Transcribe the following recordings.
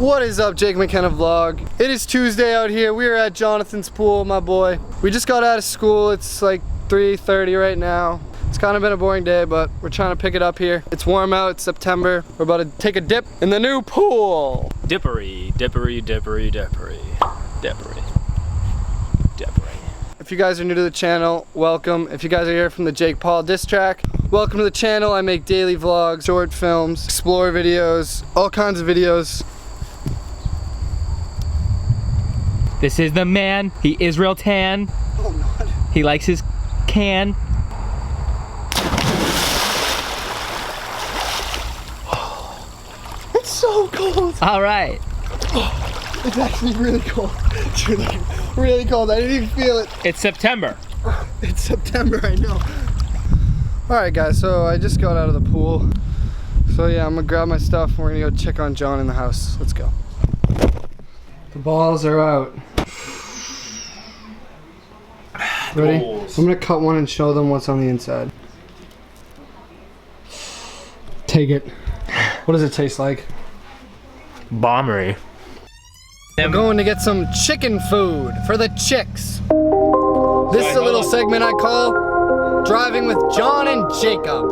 What is up, Jake McKenna vlog? It is Tuesday out here. We are at Jonathan's pool, my boy. We just got out of school. It's like 3:30 right now. It's kind of been a boring day, but we're trying to pick it up here. It's warm out, it's September. We're about to take a dip in the new pool. Dippery, dippery, dippery, dippery, dippery, dippery. If you guys are new to the channel, welcome. If you guys are here from the Jake Paul diss track, welcome to the channel. I make daily vlogs, short films, explore videos, all kinds of videos. This is the man. He is real tan. Oh, no. He likes his can. It's so cold. All right. It's actually really cold. It's really cold. I didn't even feel it. It's September. It's September, I know. All right, guys, so I just got out of the pool. So yeah, I'm gonna grab my stuff and we're gonna go check on John in the house. Let's go. The balls are out. Ready? Balls. I'm gonna cut one and show them what's on the inside. Take it. What does it taste like? Bombery. We're going to get some chicken food for the chicks. This is a little segment I call Driving with John and Jacob.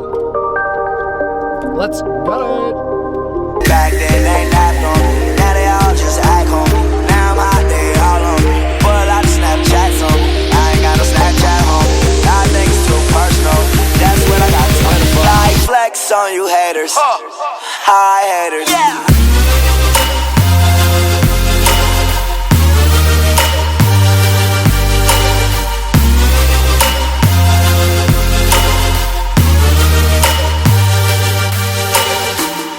Let's go. Back then they laughed on me, now they all just act on me. Now I'm hot, they all on me. Put a lot of Snapchats on me. I ain't got no Snapchat home. I think it's too personal. That's when I got 24. Like flex on you haters. Hi haters. Yeah.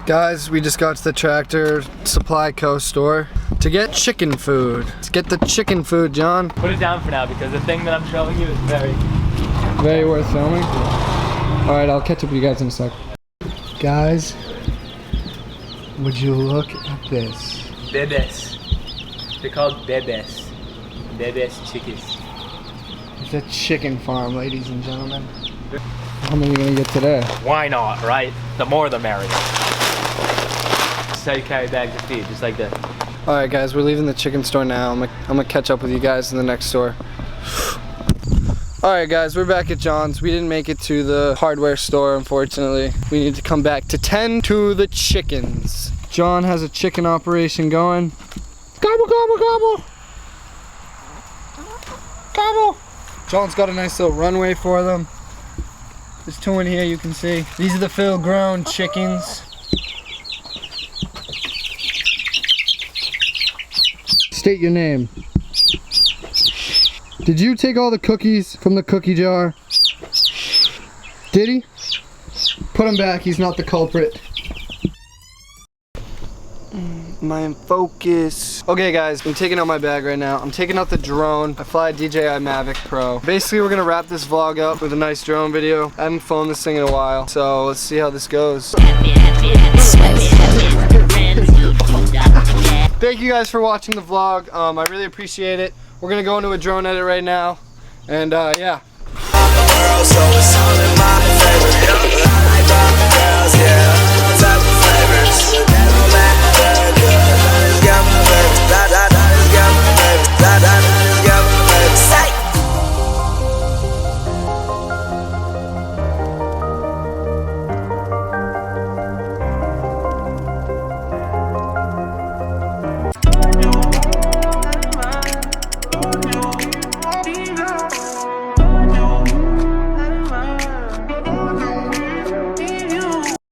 Guys, we just got to the Tractor Supply Co. store to get chicken food. Let's get the chicken food, John. Put it down for now because the thing that I'm showing you is Very worth filming. All right, I'll catch up with you guys in a sec. Guys, would you look at this? bebes. They're called bebes. Bebes chickens. It's a chicken farm, ladies and gentlemen. How many are you gonna get today? Why not, right? The more the merrier. That's how you carry bags of feed, just like this. All right, guys, we're leaving the chicken store now. I'm gonna catch up with you guys in the next store. All right, guys, we're back at John's. We didn't make it to the hardware store, unfortunately. We need to come back to tend to the chickens. John has a chicken operation going. Gobble, gobble, gobble. Gobble. John's got a nice little runway for them. There's two in here, you can see. These are the full-grown chickens. State your name. Did you take all the cookies from the cookie jar? Did he? Put him back, he's not the culprit. Am I in focus? Okay guys, I'm taking out my bag right now. I'm taking out the drone. I fly a DJI Mavic Pro. Basically, we're gonna wrap this vlog up with a nice drone video. I haven't filmed this thing in a while, so let's see how this goes. Thank you guys for watching the vlog. I really appreciate it. We're gonna go into a drone edit right now, and yeah. So it's only my favorite. I like girls, yeah.